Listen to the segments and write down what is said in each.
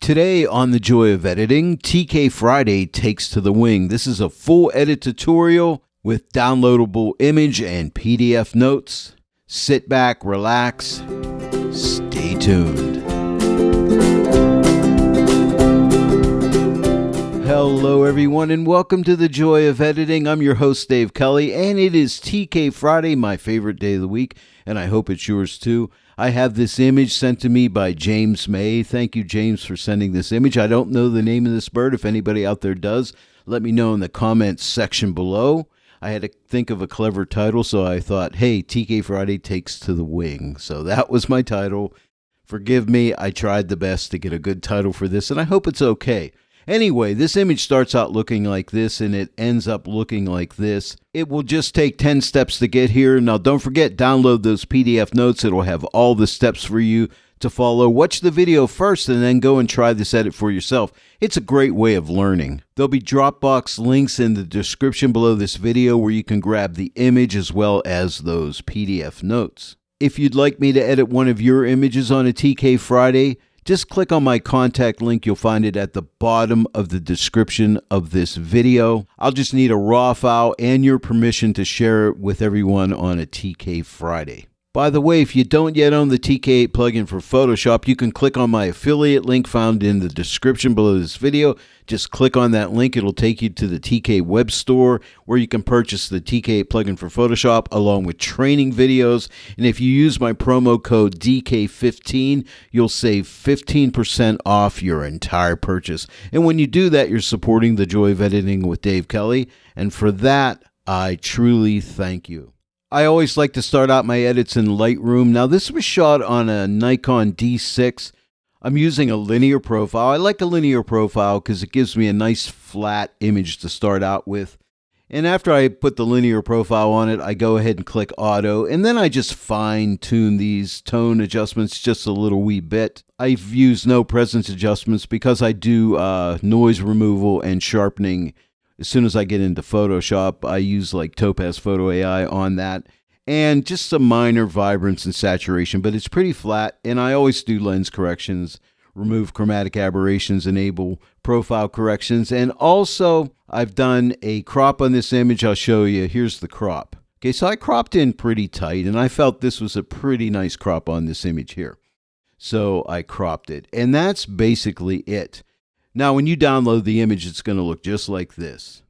Today on The Joy of Editing, TK Friday takes to the wing. This is a full edit tutorial with downloadable image and PDF notes. Sit back, relax, stay tuned. Hello everyone and welcome to The Joy of Editing. I'm your host Dave Kelly and it is TK Friday, my favorite day of the week, and I hope it's yours too. I have this image sent to me by James May. Thank you, James, for sending this image. I don't know the name of this bird. If anybody out there does, let me know in the comments section below. I had to think of a clever title, so I thought, hey, TK Friday takes to the wing. So that was my title. Forgive me, I tried the best to get a good title for this, and I hope it's okay. Anyway, this image starts out looking like this, and it ends up looking like this. It will just take 10 steps to get here. Now, don't forget, download those PDF notes. It'll have all the steps for you to follow. Watch the video first, and then go and try this edit for yourself. It's a great way of learning. There'll be Dropbox links in the description below this video where you can grab the image as well as those PDF notes. If you'd like me to edit one of your images on a TK Friday, just click on my contact link. You'll find it at the bottom of the description of this video. I'll just need a raw file and your permission to share it with everyone on a TK Friday. By the way, if you don't yet own the TK8 plugin for Photoshop, you can click on my affiliate link found in the description below this video. Just click on that link. It'll take you to the TK web store where you can purchase the TK8 plugin for Photoshop along with training videos. And if you use my promo code DK15, you'll save 15% off your entire purchase. And when you do that, you're supporting The Joy of Editing with Dave Kelly. And for that, I truly thank you. I always like to start out my edits in Lightroom. Now, this was shot on a Nikon D6. I'm using a linear profile. I like a linear profile because it gives me a nice flat image to start out with. And after I put the linear profile on it, I go ahead and click auto. And then I just fine-tune these tone adjustments just a little wee bit. I've used no presence adjustments because I do noise removal and sharpening. As soon as I get into Photoshop, I use like TOPAZ Photo AI on that. And just some minor vibrance and saturation, but it's pretty flat. And I always do lens corrections, remove chromatic aberrations, enable profile corrections. And also, I've done a crop on this image. I'll show you. Here's the crop. Okay, so I cropped in pretty tight, and I felt this was a pretty nice crop on this image here. So I cropped it. And that's basically it. Now, when you download the image, it's going to look just like this,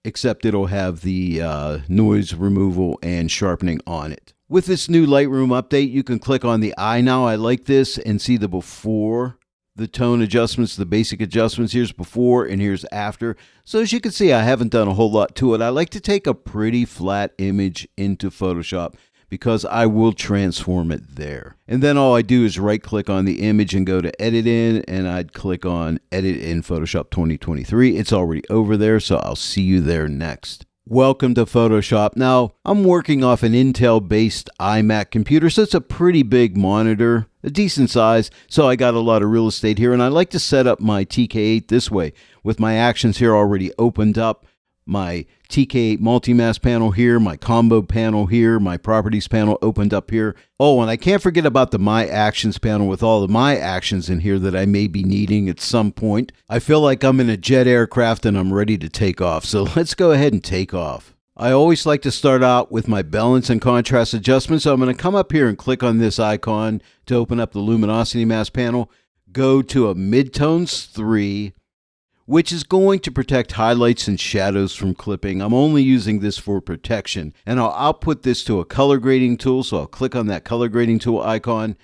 except it'll have the noise removal and sharpening on it. With this new Lightroom update, you can click on the eye now. I like this and see the before, the tone adjustments, the basic adjustments. Here's before and here's after. So as you can see, I haven't done a whole lot to it. I like to take a pretty flat image into Photoshop because I will transform it there. And then all I do is right click on the image and go to edit in, and I'd click on edit in Photoshop 2023. It's already over there, so I'll see you there next. Welcome to Photoshop. Now, I'm working off an Intel-based iMac computer, so it's a pretty big monitor, a decent size, so I got a lot of real estate here, and I like to set up my TK8 this way, with my actions here already opened up, my TK8 multi-mask panel here, my combo panel here, my properties panel opened up here. Oh, and I can't forget about the My Actions panel with all of my actions in here that I may be needing at some point. I feel like I'm in a jet aircraft and I'm ready to take off. So let's go ahead and take off. I always like to start out with my balance and contrast adjustment. So I'm going to come up here and click on this icon to open up the luminosity mask panel. Go to a midtones 3. Which is going to protect highlights and shadows from clipping. I'm only using this for protection. And I'll output this to a color grading tool, so I'll click on that color grading tool icon.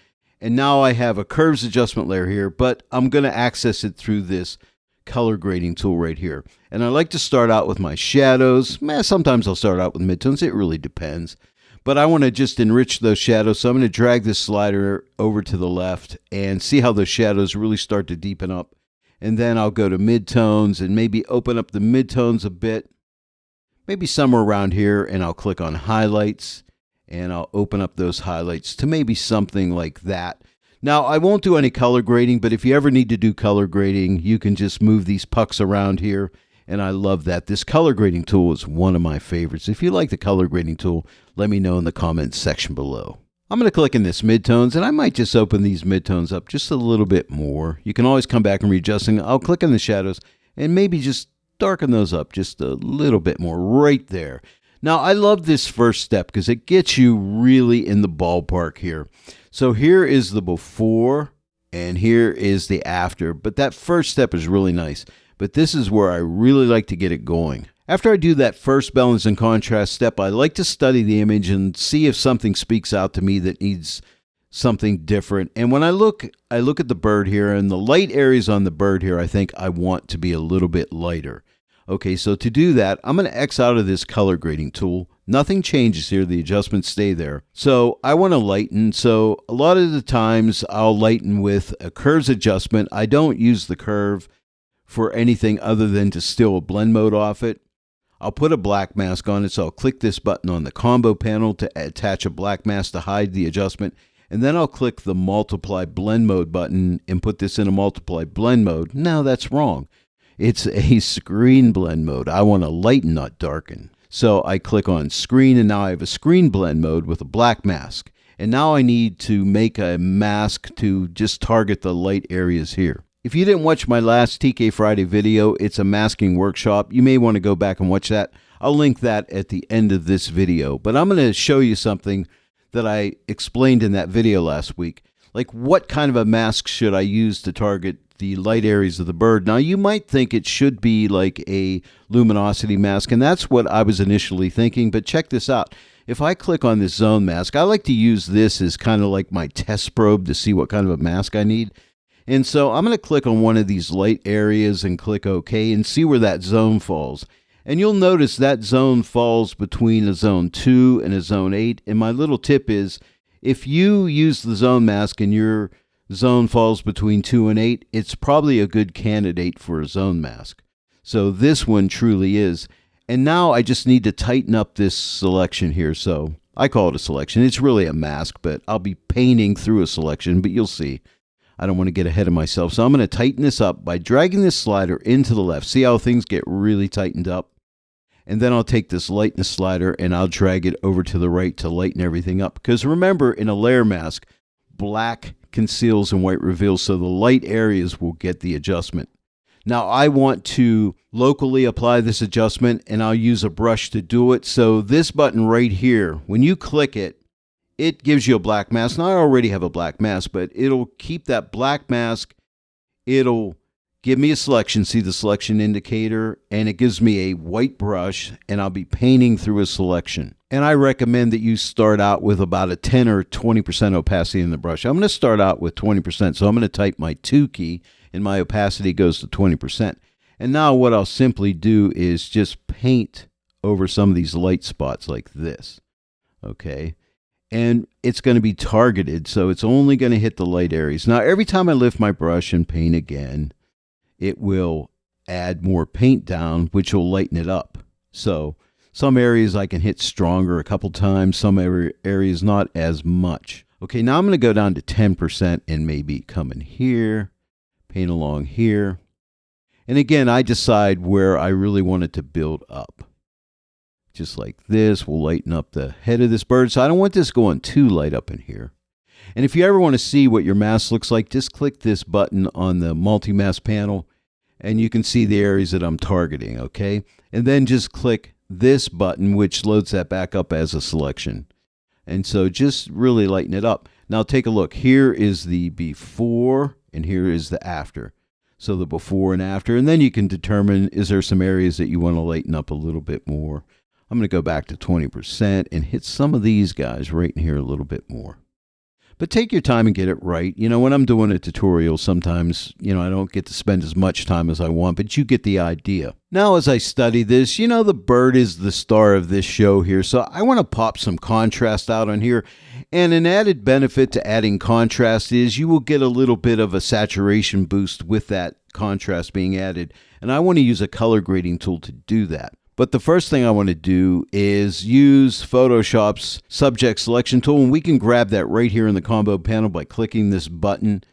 And now I have a curves adjustment layer here, but I'm going to access it through this color grading tool right here. And I like to start out with my shadows. Sometimes I'll start out with midtones. It really depends. But I want to just enrich those shadows, so I'm going to drag this slider over to the left and see how those shadows really start to deepen up. And then I'll go to midtones and maybe open up the midtones a bit, maybe somewhere around here, and I'll click on highlights and I'll open up those highlights to maybe something like that. Now, I won't do any color grading, but if you ever need to do color grading, you can just move these pucks around here, and I love that. This color grading tool is one of my favorites. If you like the color grading tool, let me know in the comments section below. I'm going to click in this midtones, and I might just open these midtones up just a little bit more. You can always come back and readjusting. I'll click in the shadows and maybe just darken those up just a little bit more right there. Now, I love this first step because it gets you really in the ballpark here. So here is the before and here is the after, but that first step is really nice. But this is where I really like to get it going. After I do that first balance and contrast step, I like to study the image and see if something speaks out to me that needs something different. And when I look at the bird here, and the light areas on the bird here, I think I want to be a little bit lighter. Okay, so to do that, I'm going to X out of this color grading tool. Nothing changes here. The adjustments stay there. So I want to lighten. So a lot of the times I'll lighten with a curves adjustment. I don't use the curve for anything other than to steal a blend mode off it. I'll put a black mask on it, so I'll click this button on the combo panel to attach a black mask to hide the adjustment, and then I'll click the multiply blend mode button and put this in a multiply blend mode. No, that's wrong. It's a screen blend mode. I want to lighten, not darken. So I click on screen, and now I have a screen blend mode with a black mask. And now I need to make a mask to just target the light areas here. If you didn't watch my last TK Friday video, it's a masking workshop. You may want to go back and watch that. I'll link that at the end of this video. But I'm going to show you something that I explained in that video last week. Like, what kind of a mask should I use to target the light areas of the bird? Now, you might think it should be like a luminosity mask, and that's what I was initially thinking. But check this out. If I click on this zone mask, I like to use this as kind of like my test probe to see what kind of a mask I need. And so I'm going to click on one of these light areas and click OK and see where that zone falls. And you'll notice that zone falls between a zone 2 and a zone 8. And my little tip is, if you use the zone mask and your zone falls between 2 and 8, it's probably a good candidate for a zone mask. So this one truly is. And now I just need to tighten up this selection here. So I call it a selection. It's really a mask, but I'll be painting through a selection, but you'll see. I don't want to get ahead of myself. So I'm going to tighten this up by dragging this slider into the left. See how things get really tightened up? And then I'll take this lightness slider and I'll drag it over to the right to lighten everything up. Because remember, in a layer mask, black conceals and white reveals, so the light areas will get the adjustment. Now I want to locally apply this adjustment, and I'll use a brush to do it. So this button right here, when you click it, it gives you a black mask. Now I already have a black mask, but it'll keep that black mask. It'll give me a selection, see the selection indicator, and it gives me a white brush, and I'll be painting through a selection. And I recommend that you start out with about a 10 or 20% opacity in the brush. I'm going to start out with 20%, so I'm going to type my 2 key, and my opacity goes to 20%. And now what I'll simply do is just paint over some of these light spots like this, okay? And it's going to be targeted, so it's only going to hit the light areas. Now, every time I lift my brush and paint again, it will add more paint down, which will lighten it up. So some areas I can hit stronger a couple times, some areas not as much. Okay, now I'm going to go down to 10% and maybe come in here, paint along here. And again, I decide where I really want it to build up. Just like this, we'll lighten up the head of this bird. So I don't want this going too light up in here. And if you ever want to see what your mask looks like, just click this button on the multi-mask panel, and you can see the areas that I'm targeting, okay? And then just click this button, which loads that back up as a selection. And so just really lighten it up. Now take a look. Here is the before, and here is the after. So the before and after. And then you can determine, is there some areas that you want to lighten up a little bit more? I'm going to go back to 20% and hit some of these guys right in here a little bit more. But take your time and get it right. You know, when I'm doing a tutorial, sometimes, I don't get to spend as much time as I want, but you get the idea. Now, as I study this, the bird is the star of this show here, so I want to pop some contrast out on here. And an added benefit to adding contrast is you will get a little bit of a saturation boost with that contrast being added. And I want to use a color grading tool to do that. But the first thing I want to do is use Photoshop's subject selection tool, and we can grab that right here in the combo panel by clicking this button,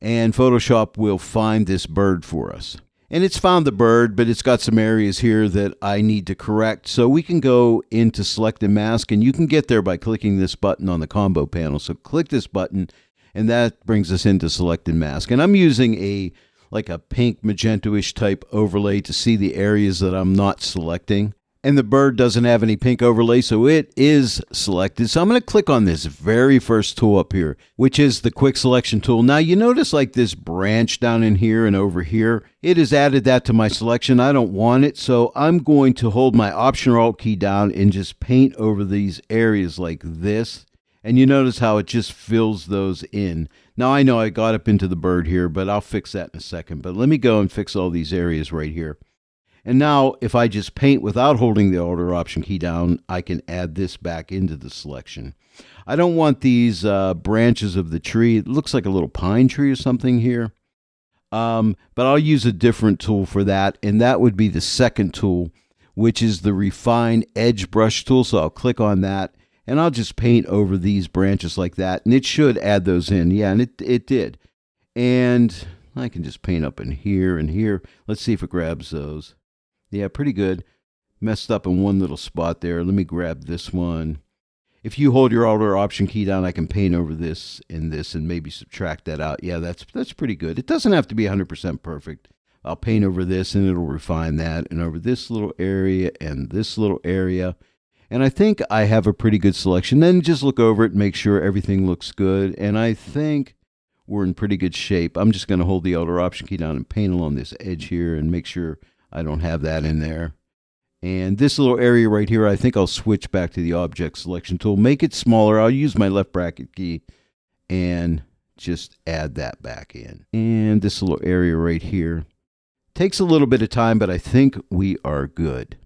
and Photoshop will find this bird for us. And it's found the bird, but it's got some areas here that I need to correct. So we can go into select and mask, and you can get there by clicking this button on the combo panel. So click this button, and that brings us into select and mask. And I'm using like a pink magenta-ish type overlay to see the areas that I'm not selecting. And the bird doesn't have any pink overlay, so it is selected. So I'm going to click on this very first tool up here, which is the quick selection tool. Now you notice like this branch down in here and over here, it has added that to my selection. I don't want it, so I'm going to hold my Option or Alt key down and just paint over these areas like this. And you notice how it just fills those in. Now I know I got up into the bird here, but I'll fix that in a second. But let me go and fix all these areas right here. And now if I just paint without holding the Alt or Option key down, I can add this back into the selection. I don't want these branches of the tree. It looks like a little pine tree or something here. But I'll use a different tool for that, and that would be the second tool, which is the Refine Edge Brush tool. So I'll click on that, and I'll just paint over these branches like that, and it should add those in. Yeah, and it did. And I can just paint up in here and here. Let's see if it grabs those. Yeah, pretty good. Messed up in one little spot there. Let me grab this one. If you hold your Alt or Option key down, I can paint over this and maybe subtract that out. Yeah, that's pretty good. It doesn't have to be 100% perfect. I'll paint over this and it'll refine that, and over this little area and this little area. And I think I have a pretty good selection. Then just look over it and make sure everything looks good. And I think we're in pretty good shape. I'm just going to hold the Alt or Option key down and paint along this edge here and make sure I don't have that in there. And this little area right here, I think I'll switch back to the Object Selection tool. Make it smaller. I'll use my left bracket key and just add that back in. And this little area right here takes a little bit of time, but I think we are good.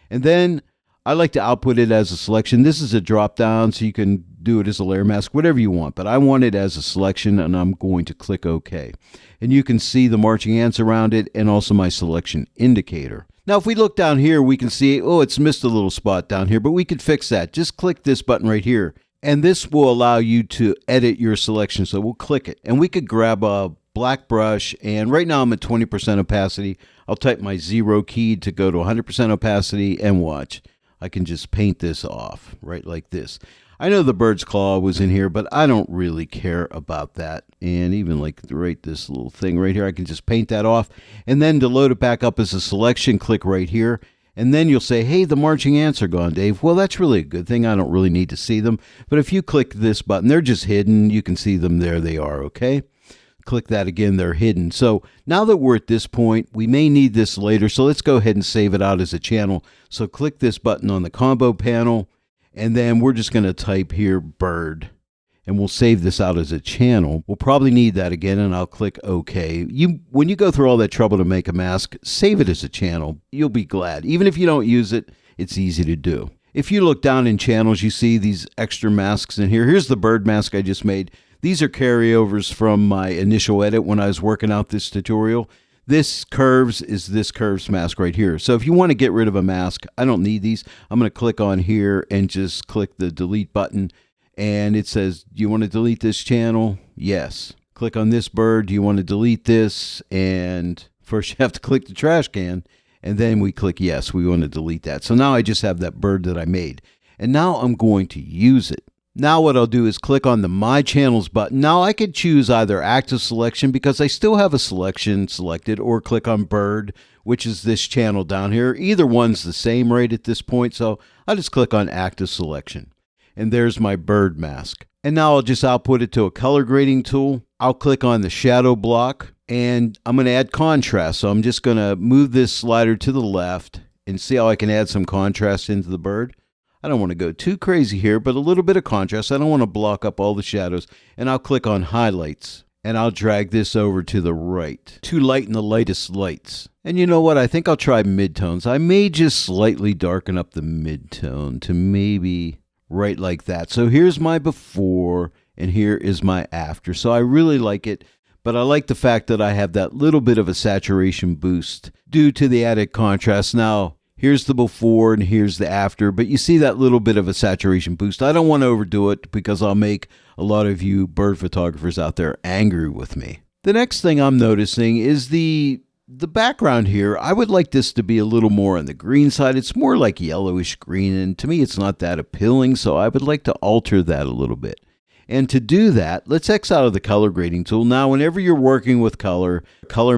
And then I like to output it as a selection. This is a drop down, so you can do it as a layer mask, whatever you want, but I want it as a selection, and I'm going to click OK. And you can see the marching ants around it and also my selection indicator. Now, if we look down here, we can see, oh, it's missed a little spot down here, but we could fix that. Just click this button right here, and this will allow you to edit your selection. So we'll click it, and we could grab a black brush, and right now I'm at 20% opacity. I'll type my 0 key to go to 100% opacity, and watch. I can just paint this off right like this. I know the bird's claw was in here, but I don't really care about that. And even like right this little thing right here, I can just paint that off. And then to load it back up as a selection, click right here. And then you'll say, hey, the marching ants are gone, Dave. Well, that's really a good thing. I don't really need to see them. But if you click this button, they're just hidden. You can see them. There they are, okay? Click that again, they're hidden. So now that we're at this point, we may need this later. So let's go ahead and save it out as a channel. So click this button on the combo panel. And then we're just going to type here bird, and we'll save this out as a channel. We'll probably need that again, and I'll click OK. When you go through all that trouble to make a mask, save it as a channel. You'll be glad. Even if you don't use it, it's easy to do. If you look down in channels, you see these extra masks in here. Here's the bird mask I just made. These are carryovers from my initial edit when I was working out this tutorial. This curves is this curves mask right here. So if you want to get rid of a mask, I don't need these. I'm going to click on here and just click the delete button. And it says, do you want to delete this channel? Yes. Click on this bird. Do you want to delete this? And first you have to click the trash can. And then we click yes, we want to delete that. So now I just have that bird that I made. And now I'm going to use it. Now what I'll do is click on the My Channels button. Now I could choose either Active Selection because I still have a selection selected, or click on Bird, which is this channel down here. Either one's the same right at this point, so I'll just click on Active Selection. And there's my bird mask. And now I'll just output it to a color grading tool. I'll click on the shadow block, and I'm going to add contrast. So I'm just going to move this slider to the left and see how I can add some contrast into the bird. I don't want to go too crazy here, but a little bit of contrast. I don't want to block up all the shadows. And I'll click on Highlights, and I'll drag this over to the right to lighten the lightest lights. And you know what? I think I'll try midtones. I may just slightly darken up the midtone to maybe right like that. So here's my before, and here is my after. So I really like it, but I like the fact that I have that little bit of a saturation boost due to the added contrast. Now, here's the before and here's the after, but you see that little bit of a saturation boost. I don't want to overdo it because I'll make a lot of you bird photographers out there angry with me. The next thing I'm noticing is the The background here, I would like this to be a little more on the green side. It's more like yellowish green, and to me it's not that appealing, so I would like to alter that a little bit. And to do that, let's X out of the color grading tool. Now, whenever you're working with color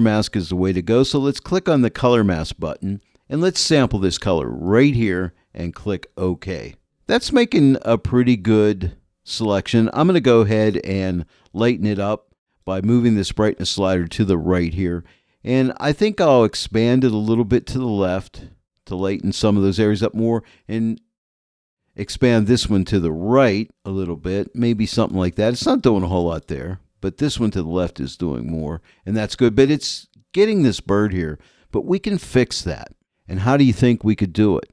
mask is the way to go. So let's click on the color mask button, and let's sample this color right here and click OK. That's making a pretty good selection. I'm going to go ahead and lighten it up by moving this brightness slider to the right here. And I think I'll expand it a little bit to the left to lighten some of those areas up more, and expand this one to the right a little bit, maybe something like that. It's not doing a whole lot there, but this one to the left is doing more, and that's good. But it's getting this bird here, but we can fix that. And how do you think we could do it?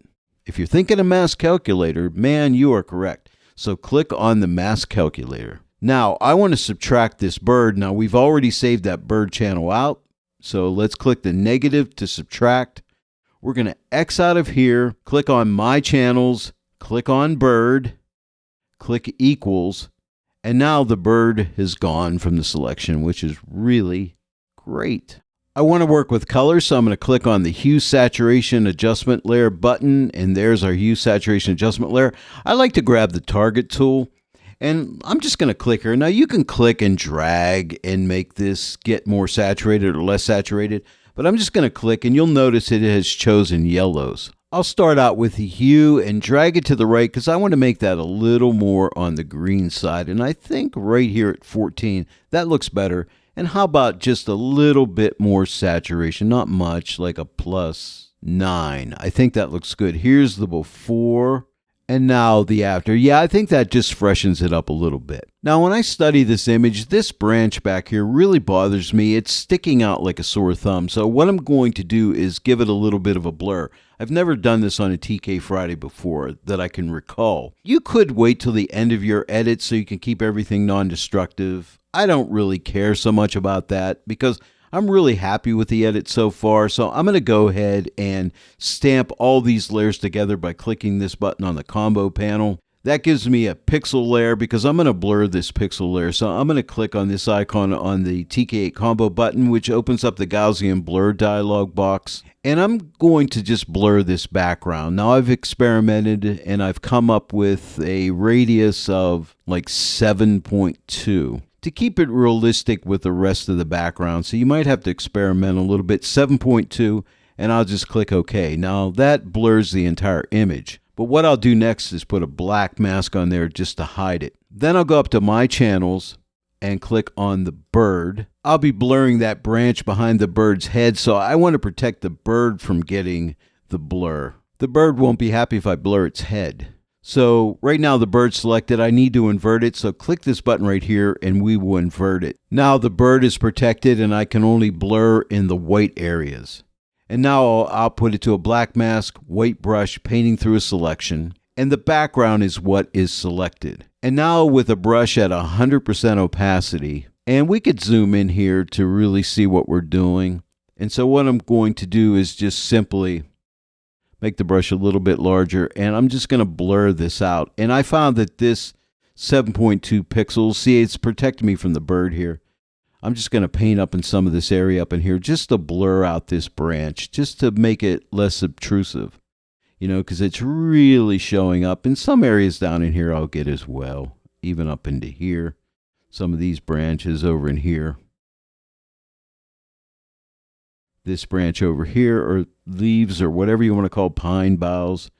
If you're thinking a mask calculator, man, you are correct. So click on the mask calculator. Now, I want to subtract this bird. Now, we've already saved that bird channel out, so let's click the negative to subtract. We're going to X out of here, click on My Channels, click on Bird, click Equals, and now the bird has gone from the selection, which is really great. I want to work with colors, so I'm going to click on the Hue Saturation Adjustment Layer button, and there's our Hue Saturation Adjustment Layer. I like to grab the Target tool, and I'm just going to click here. Now, you can click and drag and make this get more saturated or less saturated, but I'm just going to click, and you'll notice it has chosen yellows. I'll start out with the hue and drag it to the right because I want to make that a little more on the green side. And I think right here at 14, that looks better. And how about just a little bit more saturation? Not much, like a +9. I think that looks good. Here's the before and now the after. Yeah, I think that just freshens it up a little bit. Now, when I study this image, this branch back here really bothers me. It's sticking out like a sore thumb. So what I'm going to do is give it a little bit of a blur. I've never done this on a TK Friday before that I can recall. You could wait till the end of your edit so you can keep everything non-destructive. I don't really care so much about that because I'm really happy with the edit so far. So I'm going to go ahead and stamp all these layers together by clicking this button on the combo panel. That gives me a pixel layer because I'm going to blur this pixel layer. So I'm going to click on this icon on the TK8 combo button, which opens up the Gaussian blur dialog box. And I'm going to just blur this background. Now, I've experimented and I've come up with a radius of like 7.2 to keep it realistic with the rest of the background. So you might have to experiment a little bit. 7.2, and I'll just click OK. Now, that blurs the entire image. But what I'll do next is put a black mask on there just to hide it. Then I'll go up to My Channels and click on the bird. I'll be blurring that branch behind the bird's head, so I want to protect the bird from getting the blur. The bird won't be happy if I blur its head. So right now the bird's selected. I need to invert it, so click this button right here and we will invert it. Now the bird is protected and I can only blur in the white areas. And now I'll put it to a black mask, white brush, painting through a selection, and the background is what is selected. And now with a brush at 100% opacity, and we could zoom in here to really see what we're doing. And so what I'm going to do is just simply make the brush a little bit larger, and I'm just going to blur this out. And I found that this 7.2 pixels, see, it's protecting me from the bird here. I'm just going to paint up in some of this area up in here just to blur out this branch, just to make it less obtrusive, you know, because it's really showing up. In some areas down in here I'll get as well, even up into here. Some of these branches over in here. This branch over here, or leaves, or whatever you want to call pine boughs,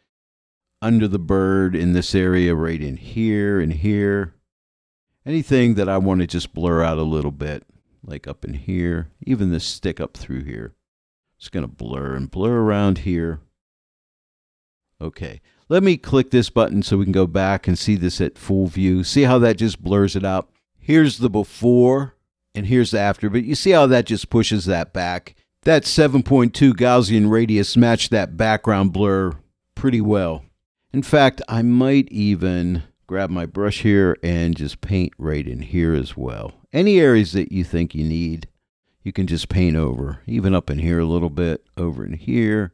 under the bird in this area right in here and here. Anything that I want to just blur out a little bit, like up in here, even this stick up through here. Just going to blur and blur around here. Okay, let me click this button so we can go back and see this at full view. See how that just blurs it out? Here's the before and here's the after, but you see how that just pushes that back? That 7.2 Gaussian radius matched that background blur pretty well. In fact, I might even grab my brush here and just paint right in here as well. Any areas that you think you need, you can just paint over. Even up in here a little bit, over in here.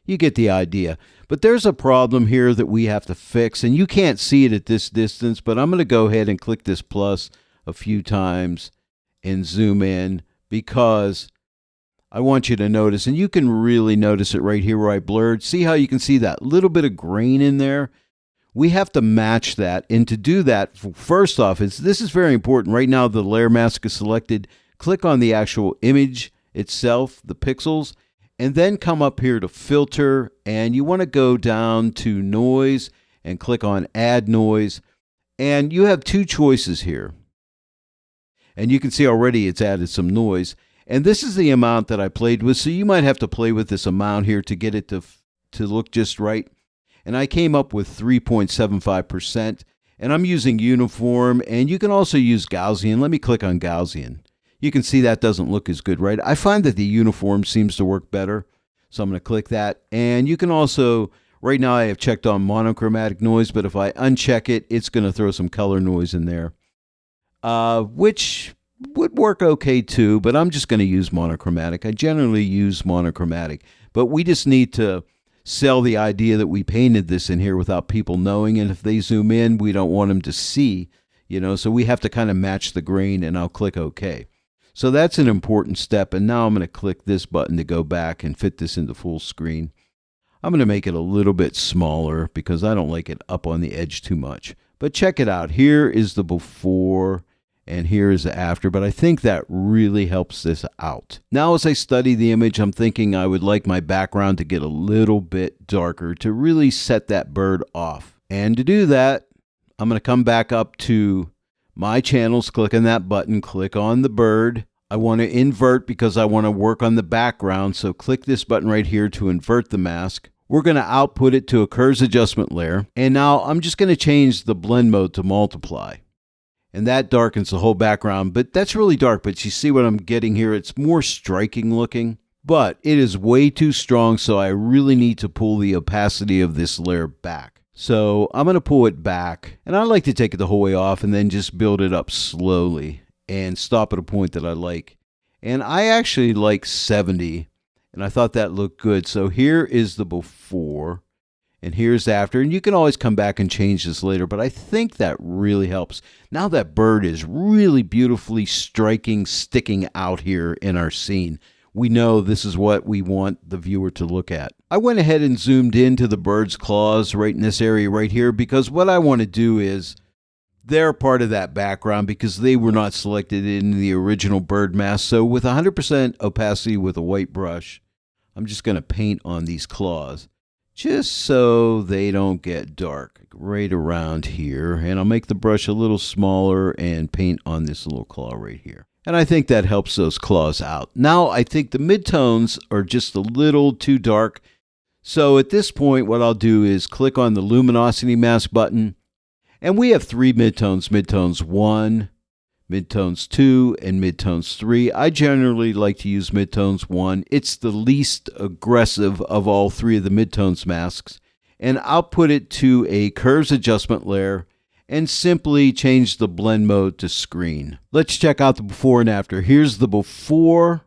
You get the idea. But there's a problem here that we have to fix, and you can't see it at this distance, but I'm going to go ahead and click this plus a few times and zoom in because I want you to notice, and you can really notice it right here where I blurred. See how you can see that little bit of grain in there? We have to match that. And to do that, first off, this is very important. Right now, the layer mask is selected. Click on the actual image itself, the pixels, and then come up here to filter. And you want to go down to noise and click on add noise. And you have two choices here. And you can see already it's added some noise. And this is the amount that I played with. So you might have to play with this amount here to get it to look just right. And I came up with 3.75%. And I'm using uniform. And you can also use Gaussian. Let me click on Gaussian. You can see that doesn't look as good, right? I find that the uniform seems to work better. So I'm going to click that. And you can also, right now I have checked on monochromatic noise. But if I uncheck it, it's going to throw some color noise in there. Which would work okay too, but I'm just going to use monochromatic. I generally use monochromatic, but we just need to sell the idea that we painted this in here without people knowing, and if they zoom in, we don't want them to see, so we have to kind of match the grain, and I'll click OK. So that's an important step, and now I'm going to click this button to go back and fit this into full screen. I'm going to make it a little bit smaller because I don't like it up on the edge too much. But check it out. Here is the before and here is the after, but I think that really helps this out. Now as I study the image, I'm thinking I would like my background to get a little bit darker to really set that bird off. And to do that, I'm going to come back up to my channels, click on that button, click on the bird. I want to invert because I want to work on the background, so click this button right here to invert the mask. We're going to output it to a curves adjustment layer, and now I'm just going to change the blend mode to multiply. And that darkens the whole background, but that's really dark, but you see what I'm getting here? It's more striking looking, but it is way too strong, so I really need to pull the opacity of this layer back. So I'm going to pull it back, and I like to take it the whole way off and then just build it up slowly and stop at a point that I like. And I actually like 70, and I thought that looked good. So here is the before, and here's after, and you can always come back and change this later, but I think that really helps. Now that bird is really beautifully striking, sticking out here in our scene. We know this is what we want the viewer to look at. I went ahead and zoomed into the bird's claws right in this area right here because what I want to do is they're part of that background because they were not selected in the original bird mask. So with 100% opacity with a white brush, I'm just going to paint on these claws just so they don't get dark right around here. And I'll make the brush a little smaller and paint on this little claw right here. And I think that helps those claws out. Now I think the midtones are just a little too dark. So at this point, what I'll do is click on the luminosity mask button. And we have three midtones, midtones 1, midtones 2, and midtones 3. I generally like to use midtones 1. It's the least aggressive of all three of the midtones masks. And I'll put it to a curves adjustment layer and simply change the blend mode to screen. Let's check out the before and after. Here's the before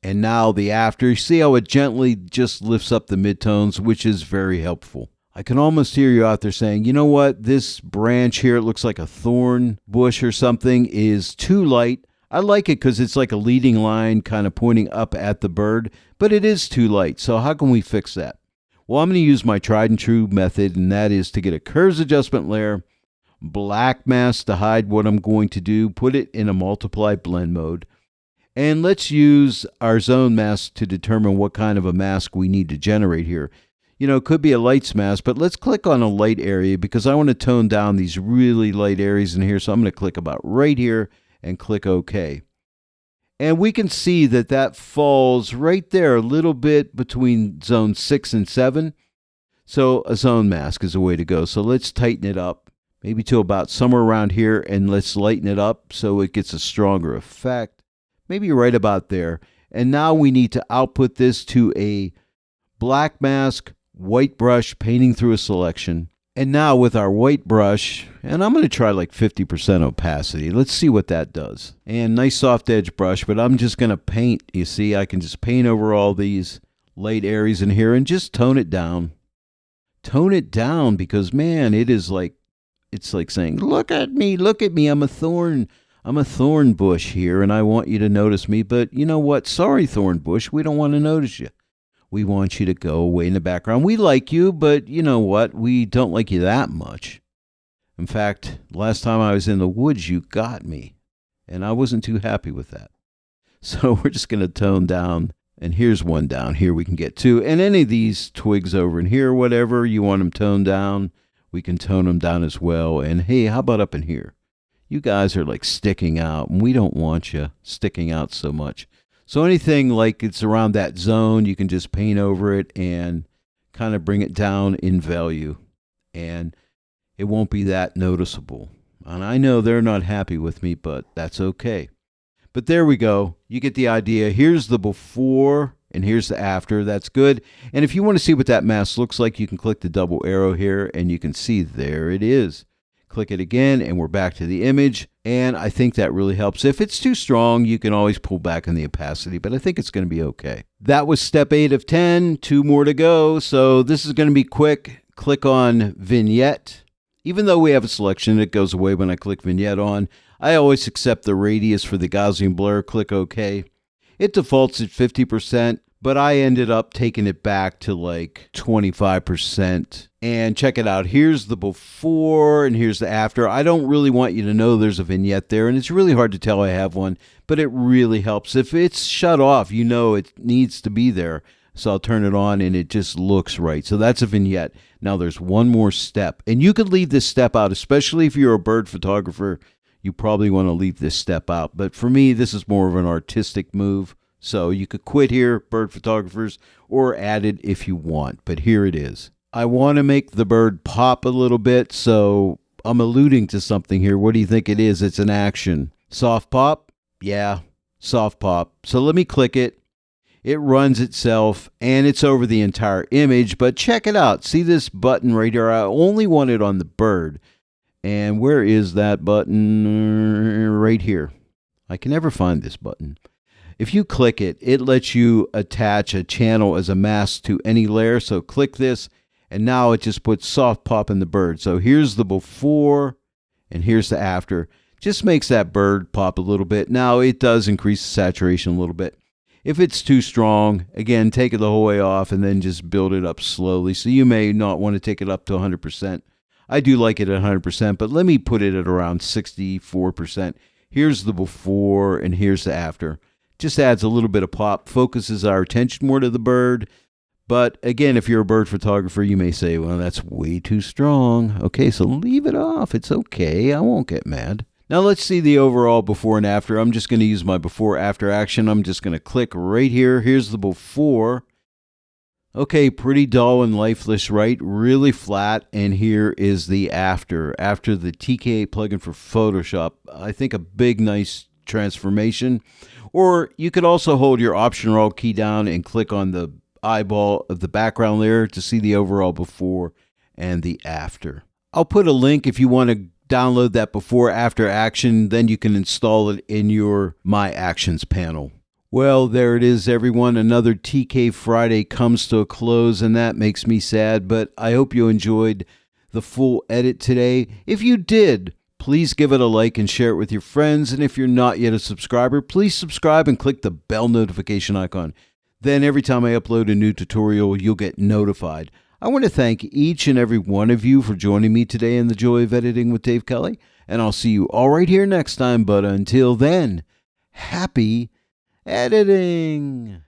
and now the after. You see how it gently just lifts up the midtones, which is very helpful. I can almost hear you out there saying, you know what, this branch here, it looks like a thorn bush or something, is too light. I like it because it's like a leading line kind of pointing up at the bird, but it is too light. So how can we fix that? Well, I'm going to use my tried and true method, and that is to get a curves adjustment layer, black mask to hide what I'm going to do, put it in a multiply blend mode, and let's use our zone mask to determine what kind of a mask we need to generate here. It could be a lights mask, but let's click on a light area because I want to tone down these really light areas in here. So I'm going to click about right here and click OK. And we can see that that falls right there a little bit between zone 6 and 7. So a zone mask is a way to go. So let's tighten it up, maybe to about somewhere around here, and let's lighten it up so it gets a stronger effect. Maybe right about there. And now we need to output this to a black mask, white brush, painting through a selection. And now with our white brush, and I'm going to try like 50% opacity. Let's see what that does. And nice soft edge brush, but I'm just going to paint. You see, I can just paint over all these light areas in here and just tone it down. Tone it down because, man, it's like saying, look at me, I'm a thorn. I'm a thorn bush here and I want you to notice me, but you know what? Sorry, thorn bush, we don't want to notice you. We want you to go away in the background. We like you, but you know what? We don't like you that much. In fact, last time I was in the woods, you got me, and I wasn't too happy with that. So we're just going to tone down, and here's one down here we can get to. And any of these twigs over in here, whatever, you want them toned down, we can tone them down as well. And hey, how about up in here? You guys are like sticking out, and we don't want you sticking out so much. So anything like it's around that zone, you can just paint over it and kind of bring it down in value. And it won't be that noticeable. And I know they're not happy with me, but that's okay. But there we go. You get the idea. Here's the before and here's the after. That's good. And if you want to see what that mask looks like, you can click the double arrow here and you can see there it is. Click it again and we're back to the image. And I think that really helps. If it's too strong, you can always pull back on the opacity, but I think it's going to be okay. That was step 8 of 10. 2 more to go. So this is going to be quick. Click on Vignette. Even though we have a selection, it goes away when I click Vignette on. I always accept the radius for the Gaussian blur. Click OK. It defaults at 50%, but I ended up taking it back to like 25%. And check it out. Here's the before and here's the after. I don't really want you to know there's a vignette there, and it's really hard to tell I have one, but it really helps. If it's shut off, you know it needs to be there. So I'll turn it on and it just looks right. So that's a vignette. Now there's one more step. And you could leave this step out, especially if you're a bird photographer. You probably want to leave this step out. But for me, this is more of an artistic move. So you could quit here, bird photographers, or add it if you want. But here it is. I want to make the bird pop a little bit. So I'm alluding to something here. What do you think it is? It's an action. Soft pop? Yeah, soft pop. So let me click it. It runs itself, and it's over the entire image, but check it out. See this button right here? I only want it on the bird. And where is that button? Right here. I can never find this button. If you click it, it lets you attach a channel as a mask to any layer. So click this, and now it just puts soft pop in the bird. So here's the before, and here's the after. Just makes that bird pop a little bit. Now, it does increase the saturation a little bit. If it's too strong, again, take it the whole way off and then just build it up slowly. So you may not want to take it up to 100%. I do like it at 100%, but let me put it at around 64%. Here's the before and here's the after. Just adds a little bit of pop, focuses our attention more to the bird. But again, if you're a bird photographer, you may say, well, that's way too strong. Okay, so leave it off. It's okay. I won't get mad. Now let's see the overall before and after. I'm just going to use my before after action. I'm just going to click right here. Here's the before. Okay, pretty dull and lifeless, right? Really flat. And here is the after. After the TK plugin for Photoshop. I think a big, nice transformation. Or you could also hold your Option or Alt key down and click on the eyeball of the background layer to see the overall before and the after. I'll put a link if you want to download that before after action, then you can install it in your My Actions panel. Well, there it is, everyone. Another TK Friday comes to a close, and that makes me sad, but I hope you enjoyed the full edit today. If you did, please give it a like and share it with your friends, and if you're not yet a subscriber, please subscribe and click the bell notification icon. Then every time I upload a new tutorial, you'll get notified. I want to thank each and every one of you for joining me today in the Joy of Editing with Dave Kelly, and I'll see you all right here next time. But until then, happy editing.